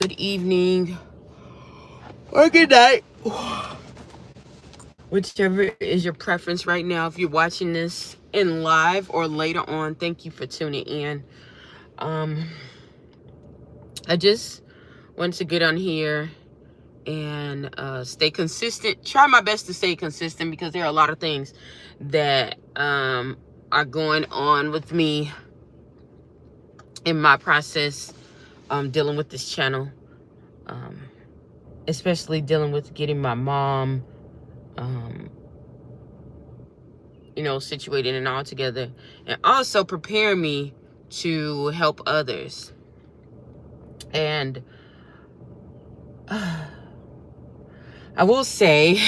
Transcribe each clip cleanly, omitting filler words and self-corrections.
good evening, or good night, whichever is your preference right now. If you're watching this in live or later on, thank you for tuning in. Um, I just want to get on here and stay consistent. Try my best to stay consistent because there are a lot of things that are going on with me in my process dealing with this channel. Um, Especially dealing with getting my mom, um, situated and all together, and also preparing me to help others. And I will say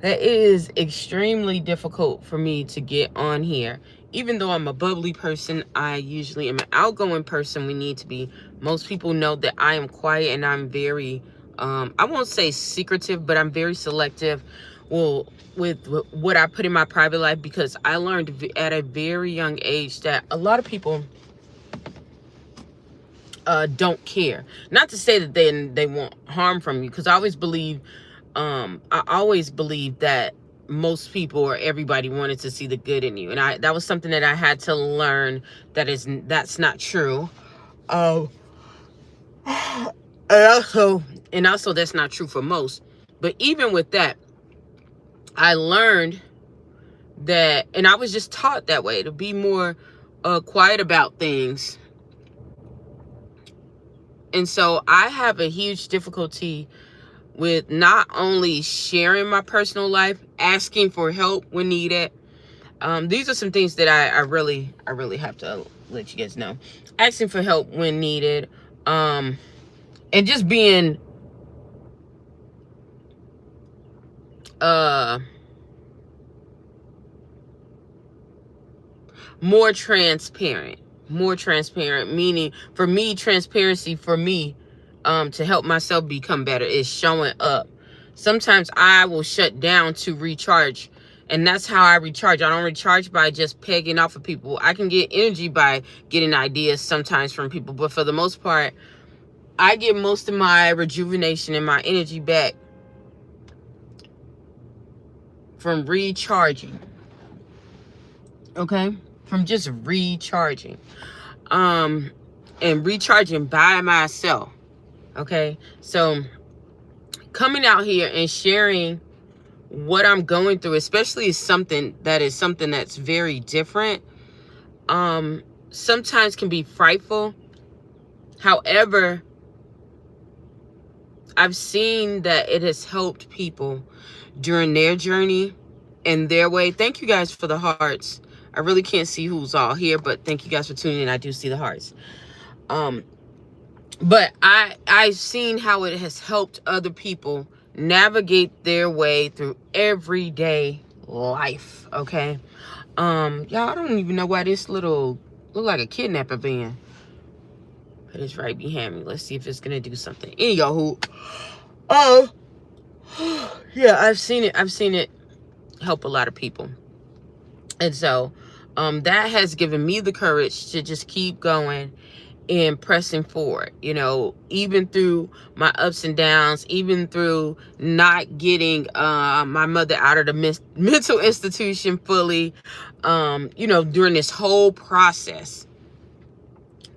that it is extremely difficult for me to get on here. Even though I'm a bubbly person, I usually am an outgoing person. We need to be. Most people know that I am quiet and I'm very, I won't say secretive, but I'm very selective. Well, with what I put in my private life, because I learned at a very young age that a lot of people don't care. Not to say that they want harm from you, because I always believe that most people or everybody wanted to see the good in you, and that was something that I had to learn, that's not true. Um, and also that's not true for most. But even with that, I learned that, and I was just taught that way, to be more quiet about things. And so I have a huge difficulty with not only sharing my personal life, asking for help when needed. These are some things that I really have to let you guys know. Asking for help when needed, and just being uh more transparent. More transparent, meaning for me, transparency for me, to help myself become better, is showing up. Sometimes I will shut down to recharge, and that's how I recharge. I don't recharge by just pegging off of people. I can get energy by getting ideas sometimes from people, but for the most part, I get most of my rejuvenation and my energy back from recharging. Okay? From just recharging. And recharging by myself. Okay? So coming out here and sharing what I'm going through, especially something that's very different, sometimes can be frightful. However, I've seen that it has helped people during their journey and their way. Thank you guys for the hearts. I really can't see who's all here, but thank you guys for tuning in. I do see the hearts. But I've seen how it has helped other people navigate their way through everyday life. Okay. Y'all, I don't even know why this little look like a kidnapper van. But it's right behind me. Let's see if it's gonna do something. Anywho, oh yeah, I've seen it help a lot of people. And so that has given me the courage to just keep going and pressing forward, even through my ups and downs, even through not getting my mother out of the mental institution fully, during this whole process.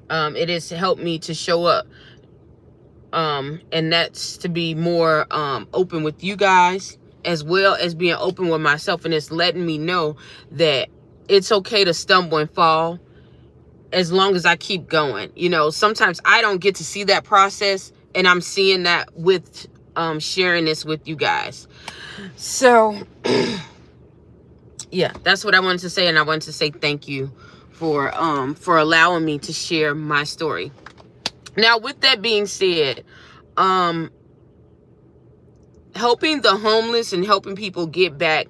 It has helped me to show up, and that's to be more open with you guys, as well as being open with myself, and it's letting me know that it's okay to stumble and fall, as long as I keep going. Sometimes I don't get to see that process, and I'm seeing that with sharing this with you guys. So yeah, that's what I wanted to say, and I wanted to say thank you for allowing me to share my story. Now, with that being said, helping the homeless and helping people get back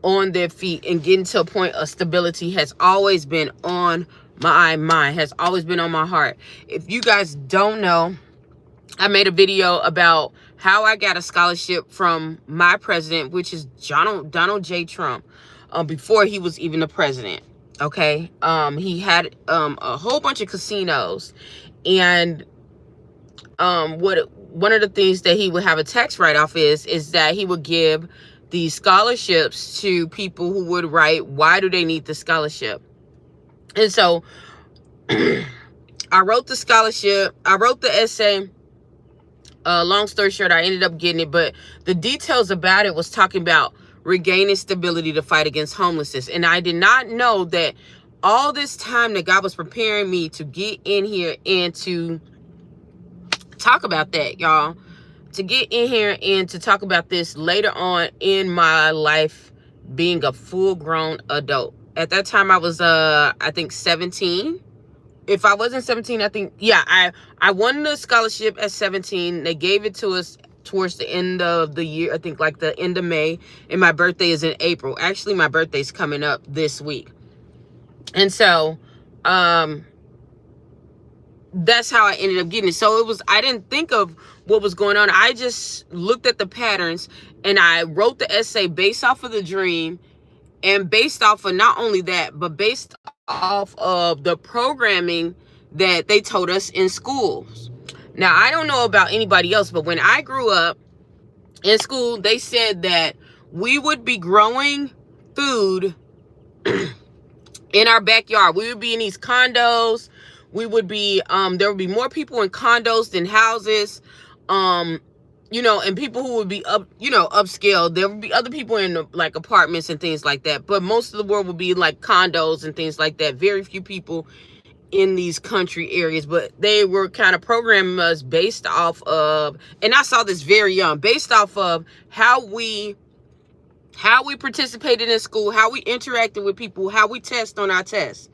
on their feet and getting to a point of stability has always been on my mind, has always been on my heart. If you guys don't know, I made a video about how I got a scholarship from my president, which is Donald J. Trump, before he was even the president. Okay. He had a whole bunch of casinos, and one of the things that he would have a tax write-off is that he would give these scholarships to people who would write, why do they need the scholarship? And so I wrote the scholarship, I wrote the essay. Long story short, I ended up getting it, but the details about it was talking about regaining stability to fight against homelessness. And I did not know that all this time that God was preparing me to get in here and to talk about that, y'all, to get in here and to talk about this later on in my life, being a full-grown adult. At that time, I was, I think 17. If I wasn't 17, I think, yeah, I won the scholarship at 17. They gave it to us towards the end of the year, I think like the end of May, and my birthday is in April. Actually, my birthday's coming up this week. And so, that's how I ended up getting it. So I didn't think of what was going on. I just looked at the patterns and I wrote the essay based off of the dream, and based off of not only that, but based off of the programming that they told us in schools. Now, I don't know about anybody else, but when I grew up in school, they said that we would be growing food in our backyard. We would be in these condos. We would be, there would be more people in condos than houses, you know, and people who would be upscale. There would be other people in like apartments and things like that. But most of the world would be like condos and things like that. Very few people in these country areas, but they were kind of programming us based off of, and I saw this very young, based off of how we participated in school, how we interacted with people, how we test on our tests.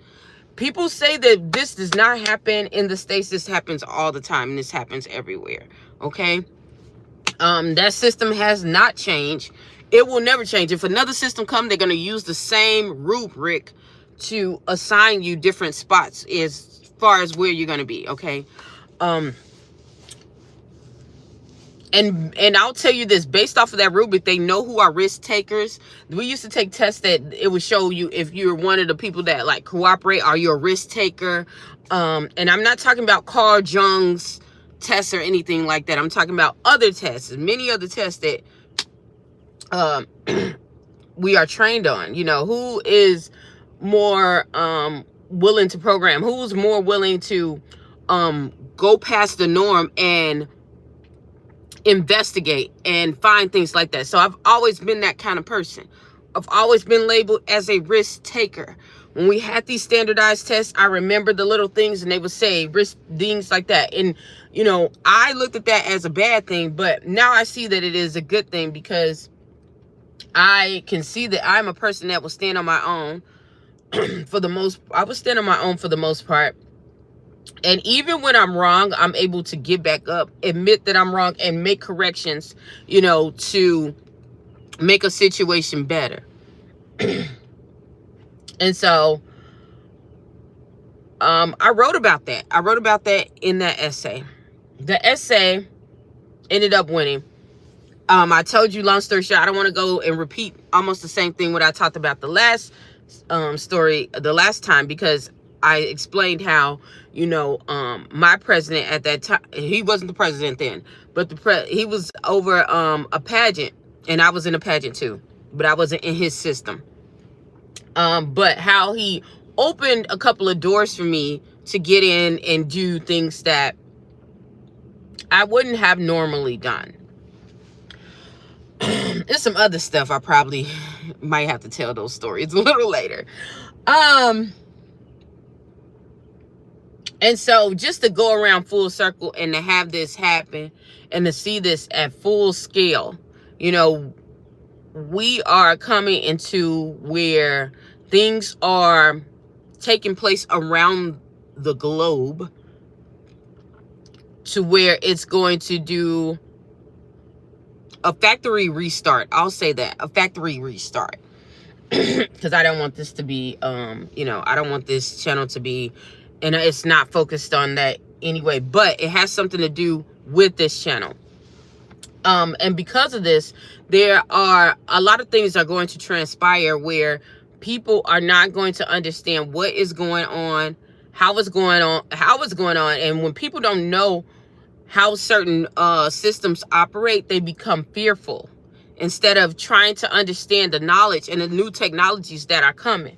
People say that this does not happen in the States. This happens all the time, and this happens everywhere, okay? That system has not changed. It will never change. If another system comes, they're going to use the same rubric to assign you different spots as far as where you're going to be, okay? And I'll tell you this, based off of that rubric, they know who are risk takers. We used to take tests that it would show you if you're one of the people that like cooperate, are you a risk taker? And I'm not talking about Carl Jung's tests or anything like that. I'm talking about other tests, many other tests that we are trained on. You know, who is more willing to program? Who's more willing to go past the norm and investigate and find things like that? So I've always been that kind of person. I've always been labeled as a risk taker. When we had these standardized tests, I remember the little things and they would say risk, things like that. And, you know, I looked at that as a bad thing, but now I see that it is a good thing, because I can see that I'm a person that will stand on my own I will stand on my own for the most part. And even when I'm wrong, I'm able to get back up, admit that I'm wrong, and make corrections, you know, to make a situation better. And so, I wrote about that. I wrote about that in that essay. The essay ended up winning. I told you, long story short, I don't want to go and repeat almost the same thing what I talked about the last story the last time, because I explained how, you know, my president at that time, he wasn't the president then, but he was over a pageant, and I was in a pageant too, but I wasn't in his system. But how he opened a couple of doors for me to get in and do things that I wouldn't have normally done. There's some other stuff I probably might have to tell those stories a little later. And so just to go around full circle and to have this happen and to see this at full scale, you know, we are coming into where things are taking place around the globe to where it's going to do a factory restart. I'll say that, a factory restart. Because I don't want this to be, you know, I don't want this channel to be, and it's not focused on that anyway, but it has something to do with this channel. And because of this, there are a lot of things are going to transpire where people are not going to understand what is going on, how it's going on. And when people don't know how certain systems operate, they become fearful instead of trying to understand the knowledge and the new technologies that are coming,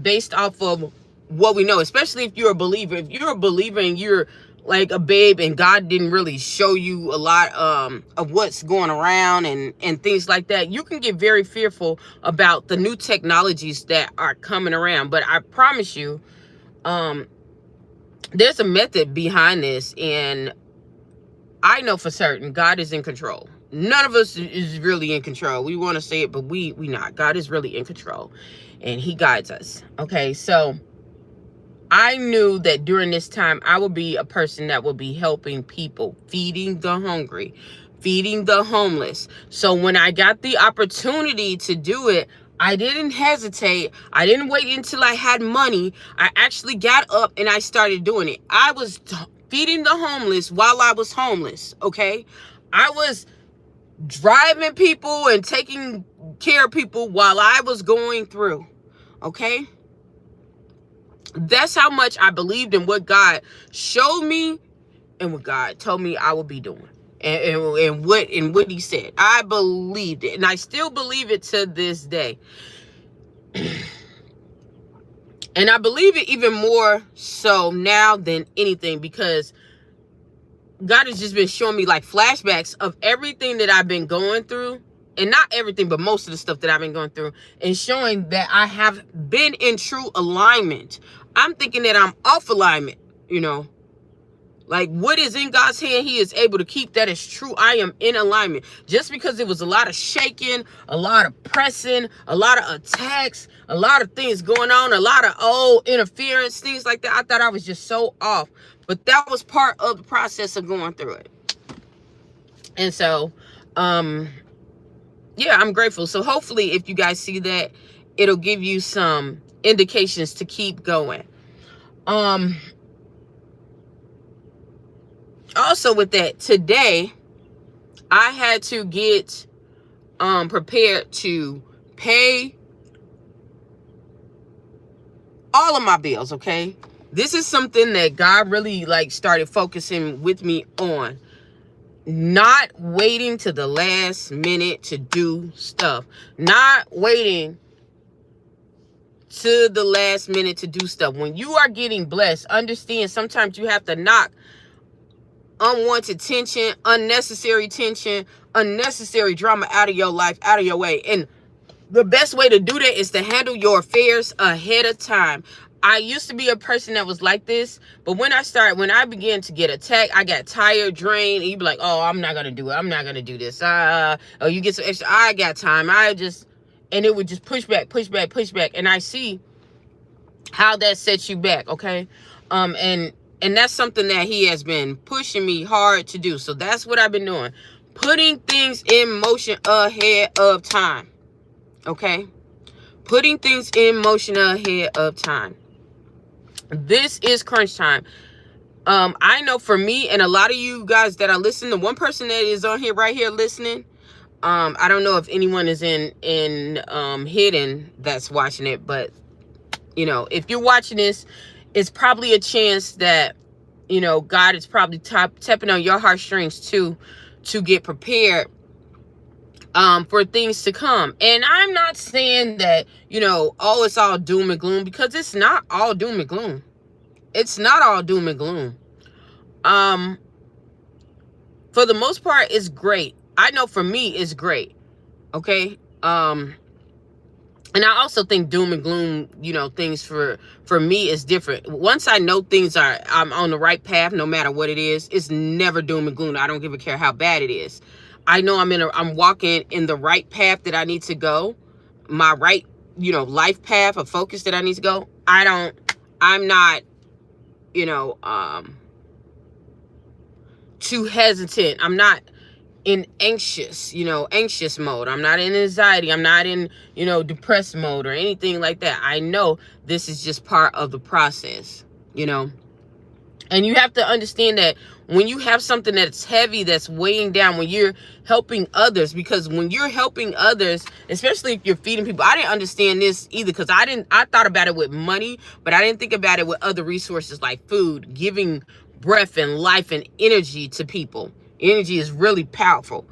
based off of what we know. Especially if you're a believer. If you're a believer and you're like a babe and God didn't really show you a lot of what's going around and things like that, you can get very fearful about the new technologies that are coming around. But I promise you, there's a method behind this, and I know for certain God is in control. None of us is really in control. We want to say it, but we not. God is really in control, and he guides us. Okay, so I knew that during this time, I would be a person that would be helping people, feeding the hungry, feeding the homeless. So when I got the opportunity to do it, I didn't hesitate. I didn't wait until I had money. I actually got up and I started doing it. I was feeding the homeless while I was homeless, okay? I was driving people and taking care of people while I was going through, okay? That's how much I believed in what God showed me and what God told me I would be doing. And what he said. I believed it. And I still believe it to this day. And I believe it even more so now than anything, because God has just been showing me like flashbacks of everything that I've been going through. And not everything, but most of the stuff that I've been going through, and showing that I have been in true alignment. I'm thinking that I'm off alignment, you know. Like, what is in God's hand, he is able to keep. That is true. I am in alignment. Just because it was a lot of shaking, a lot of pressing, a lot of attacks, a lot of things going on, a lot of interference, things like that. I thought I was just so off. But that was part of the process of going through it. And so, yeah, I'm grateful. So hopefully if you guys see that, it'll give you some indications to keep going. Also with that, today I had to get prepared to pay all of my bills, okay? This is something that God really like started focusing with me on. Not waiting to the last minute to do stuff. Not waiting to the last minute to do stuff. When you are getting blessed, understand sometimes you have to knock unwanted tension, unnecessary drama out of your life, out of your way. And the best way to do that is to handle your affairs ahead of time. I used to be a person that was like this, but when I began to get attacked, I got tired, drained, and you'd be like, oh, I'm not going to do it. I'm not going to do this. Oh, you get some extra. I got time. And it would just push back. And I see how that sets you back. Okay. And that's something that he has been pushing me hard to do. So that's what I've been doing. Putting things in motion ahead of time. Okay. Putting things in motion ahead of time. This is crunch time. I know for me and a lot of you guys that are listening, the one person that is on here right here listening, I don't know if anyone is in hidden that's watching it, but you know, if you're watching this, it's probably a chance that, you know, God is probably tapping on your heartstrings to get prepared for things to come. And I'm not saying that, you know, oh, it's all doom and gloom, because it's not all doom and gloom. It's not all doom and gloom. For the most part, it's great. I know for me, it's great. Okay. And I also think doom and gloom, you know, things for me is different. Once I know I'm on the right path, no matter what it is, it's never doom and gloom. I don't give a care how bad it is. I know I'm walking in the right path that I need to go, my right, you know, life path of focus that I need to go. I'm not, you know, too hesitant. I'm not in anxious mode. I'm not in anxiety. I'm not in, you know, depressed mode or anything like that. I know this is just part of the process, you know. And you have to understand that when you have something that's heavy, that's weighing down, when you're helping others, because when you're helping others, especially if you're feeding people, I didn't understand this either, because I thought about it with money, but I didn't think about it with other resources like food, giving breath and life and energy to people. Energy is really powerful.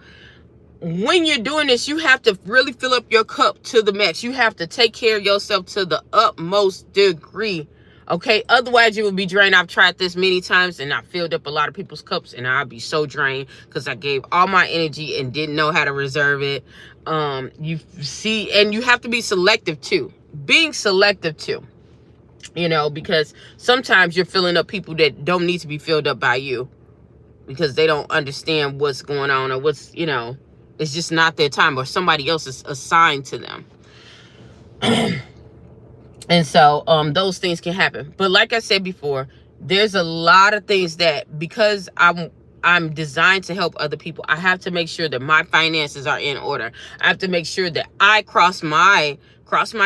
When you're doing this, you have to really fill up your cup to the max. You have to take care of yourself to the utmost degree. Okay, otherwise you will be drained. I've tried this many times and I filled up a lot of people's cups and I'll be so drained because I gave all my energy and didn't know how to reserve it. You see, and you have to be selective too. Being selective too, you know, because sometimes you're filling up people that don't need to be filled up by you because they don't understand what's going on, or what's, you know, it's just not their time, or somebody else is assigned to them. And so those things can happen. But like I said before, there's a lot of things that, because I'm designed to help other people, I have to make sure that my finances are in order. I have to make sure that I cross my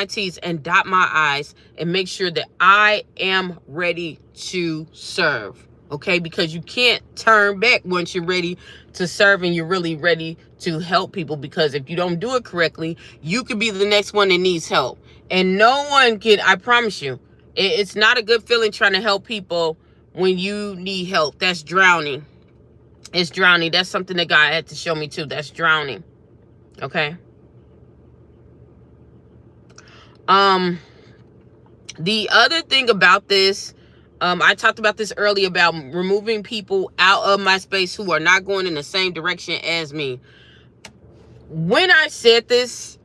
T's and dot my I's and make sure that I am ready to serve. Okay, because you can't turn back once you're ready to serve and you're really ready to help people. Because if you don't do it correctly, you could be the next one that needs help. And no one can, I promise you, it's not a good feeling trying to help people when you need help. That's drowning. It's drowning. That's something that God had to show me too. That's drowning. Okay. The other thing about this, I talked about this earlier about removing people out of my space who are not going in the same direction as me. When I said this,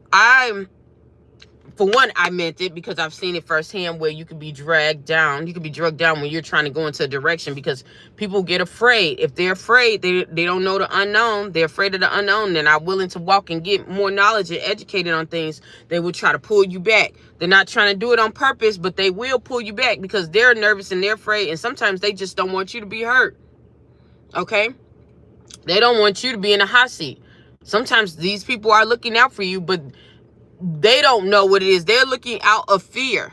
for one, I meant it because I've seen it firsthand where you could be dragged down. You could be drugged down when you're trying to go into a direction because people get afraid. If they're afraid, they don't know the unknown. They're afraid of the unknown. They're not willing to walk and get more knowledge and educated on things. They will try to pull you back. They're not trying to do it on purpose, but they will pull you back because they're nervous and they're afraid. And sometimes they just don't want you to be hurt. Okay? They don't want you to be in a hot seat. Sometimes these people are looking out for you, but they don't know what it is. They're looking out of fear.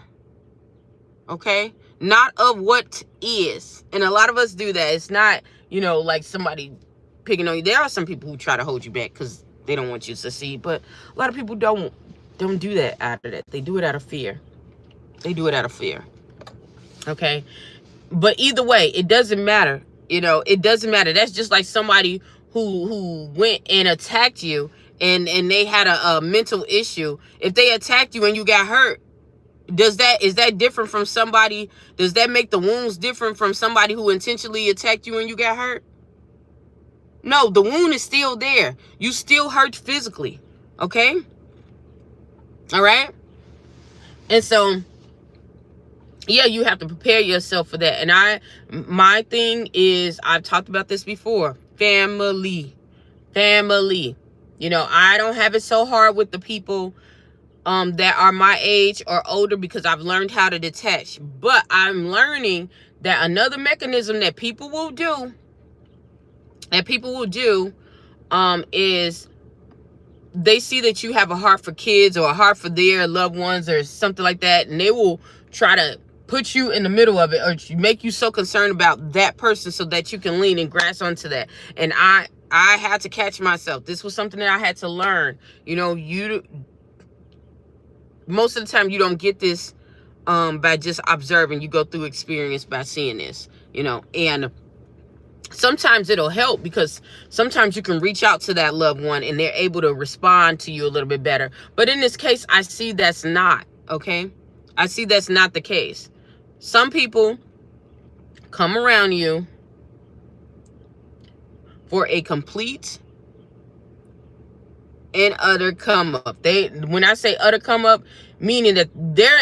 Okay? Not of what is. And a lot of us do that. It's not, you know, like somebody picking on you. There are some people who try to hold you back because they don't want you to succeed. But a lot of people don't do that out of that. They do it out of fear. They do it out of fear. Okay? But either way, it doesn't matter. You know, it doesn't matter. That's just like somebody who went and attacked you and they had a mental issue. If they attacked you and you got hurt, is that different from somebody? Does that make the wounds different from somebody who intentionally attacked you and you got hurt? No, the wound is still there. You still hurt physically. Okay? All right? And so, yeah, you have to prepare yourself for that. And my thing is, I've talked about this before. Family. You know, I don't have it so hard with the people that are my age or older because I've learned how to detach. But I'm learning that another mechanism that people will do, is they see that you have a heart for kids or a heart for their loved ones or something like that, and they will try to put you in the middle of it or make you so concerned about that person so that you can lean and grasp onto that. And I had to catch myself. This was something that I had to learn. You know, most of the time you don't get this by just observing. You go through experience by seeing this, you know. And sometimes it'll help because sometimes you can reach out to that loved one and they're able to respond to you a little bit better. But in this case, I see that's not, okay? I see that's not the case. Some people come around you for a complete and utter come up. When I say utter come up, meaning that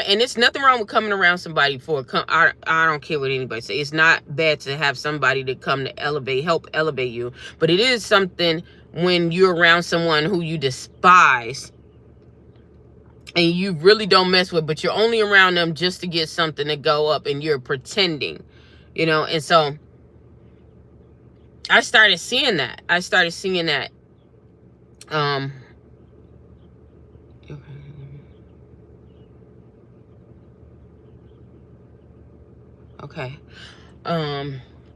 and it's nothing wrong with coming around somebody for I don't care what anybody say. It's not bad to have somebody to come to help elevate you. But it is something when you're around someone who you despise and you really don't mess with, but you're only around them just to get something to go up and you're pretending, you know. And so I started seeing that. Okay.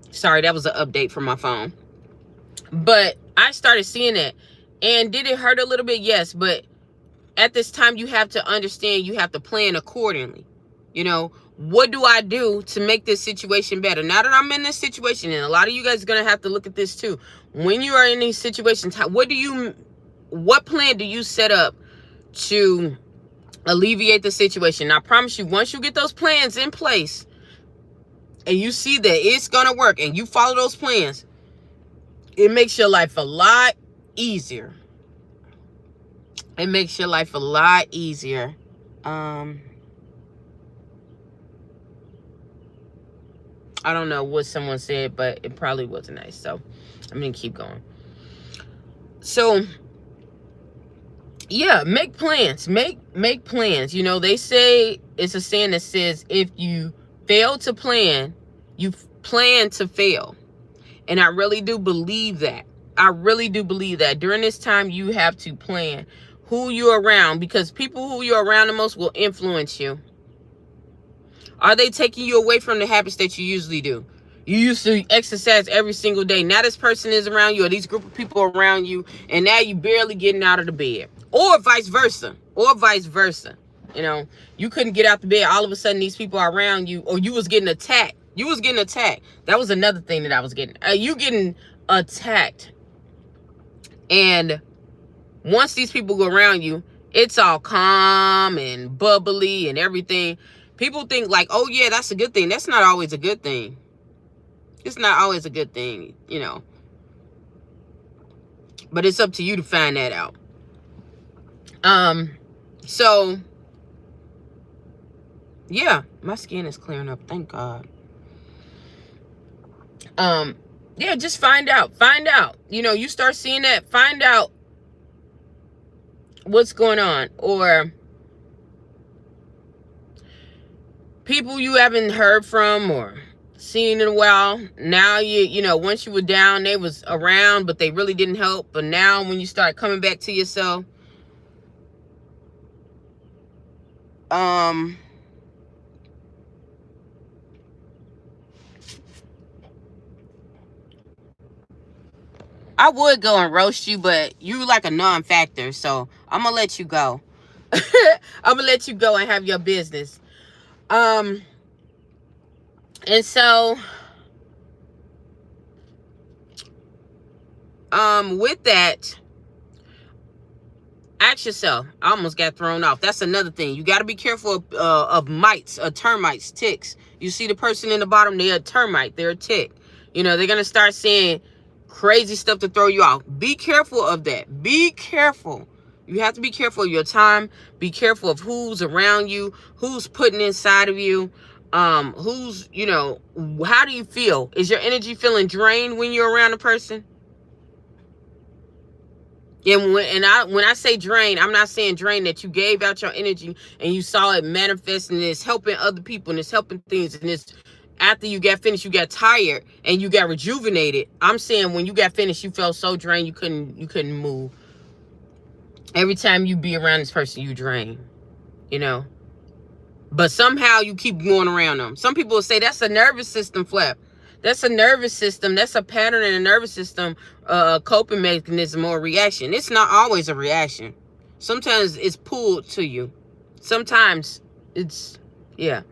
Sorry, that was an update from my phone. But I started seeing it. And did it hurt a little bit? Yes, but at this time, you have to understand, you have to plan accordingly. You know, what do I do to make this situation better? Now that I'm in this situation, and a lot of you guys are going to have to look at this too. When you are in these situations, what plan do you set up to alleviate the situation? Now, I promise you, once you get those plans in place and you see that it's going to work and you follow those plans, it makes your life a lot easier. It makes your life a lot easier. I don't know what someone said, but it probably wasn't nice. So I'm going to keep going. So, yeah, make plans. Make plans. You know, they say, it's a saying that says, if you fail to plan, you plan to fail. And I really do believe that. I really do believe that. During this time, you have to plan who you're around, because people who you're around the most will influence you. Are they taking you away from the habits that you usually do? You used to exercise every single day. Now this person is around you, or these group of people around you, and now you barely getting out of the bed. Or vice versa. Or vice versa. You know, you couldn't get out the bed. All of a sudden, these people are around you, or you was getting attacked. You was getting attacked. That was another thing that I was getting. You getting attacked. And once these people go around you, it's all calm and bubbly and everything. People think like, oh yeah, that's a good thing. That's not always a good thing. It's not always a good thing, you know. But it's up to you to find that out. So yeah, my skin is clearing up, thank God. Yeah, just find out. You know, you start seeing that, find out what's going on. Or people you haven't heard from or seen in a while. Now you know, once you were down, they was around, but they really didn't help. But now when you start coming back to yourself, I would go and roast you, but you like a non-factor, so I'm gonna let you go. I'm gonna let you go and have your business. And so with that, ask yourself. I almost got thrown off. That's another thing. You got to be careful of mites, termites, ticks. You see the person in the bottom, they're a termite, they're a tick. You know, they're gonna start saying crazy stuff to throw you off. Be careful of that. Be careful. You have to be careful of your time. Be careful of who's around you, who's putting inside of you, who's, you know, how do you feel? Is your energy feeling drained when you're around a person? And when I say drain, I'm not saying drain that you gave out your energy and you saw it manifest and it's helping other people and it's helping things, and it's after you got finished, you got tired and you got rejuvenated. I'm saying when you got finished, you felt so drained you couldn't move. Every time you be around this person, you drain, you know. But somehow you keep going around them. Some people will say that's a nervous system flap. That's a nervous system. That's a pattern in the nervous system, coping mechanism or reaction. It's not always a reaction. Sometimes it's pulled to you. Sometimes it's, yeah.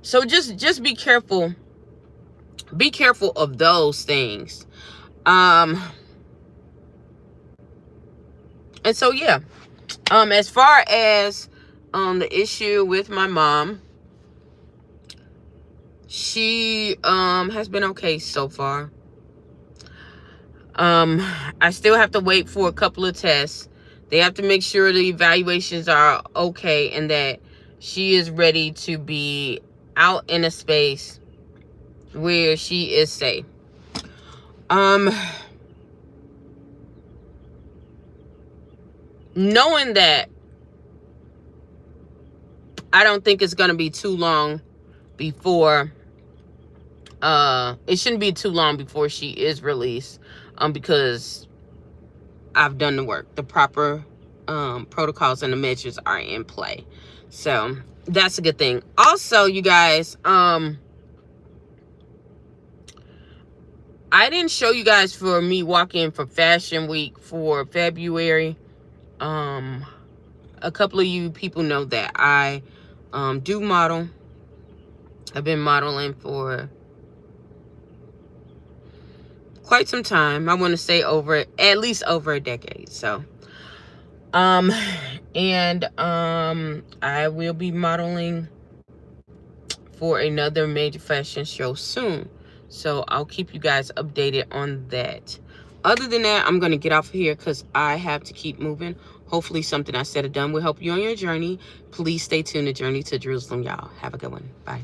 So just be careful. Be careful of those things. And so, yeah. As far as the issue with my mom, she has been okay so far. I still have to wait for a couple of tests. They have to make sure the evaluations are okay and that she is ready to be out in a space where she is safe. Knowing that, I don't think it's going to be too long before, it shouldn't be too long before she is released, because I've done the work. The proper protocols and the measures are in play. So that's a good thing. Also, you guys, I didn't show you guys for me walking for Fashion Week for February. A couple of you people know that I do model. I've been modeling for quite some time. I want to say at least over a decade. So I will be modeling for another major fashion show soon, so I'll keep you guys updated on that. Other than that, I'm gonna get off of here because I have to keep moving. Hopefully something I said or done will help you on your journey. Please stay tuned to Journey to Jerusalem, y'all. Have a good one. Bye.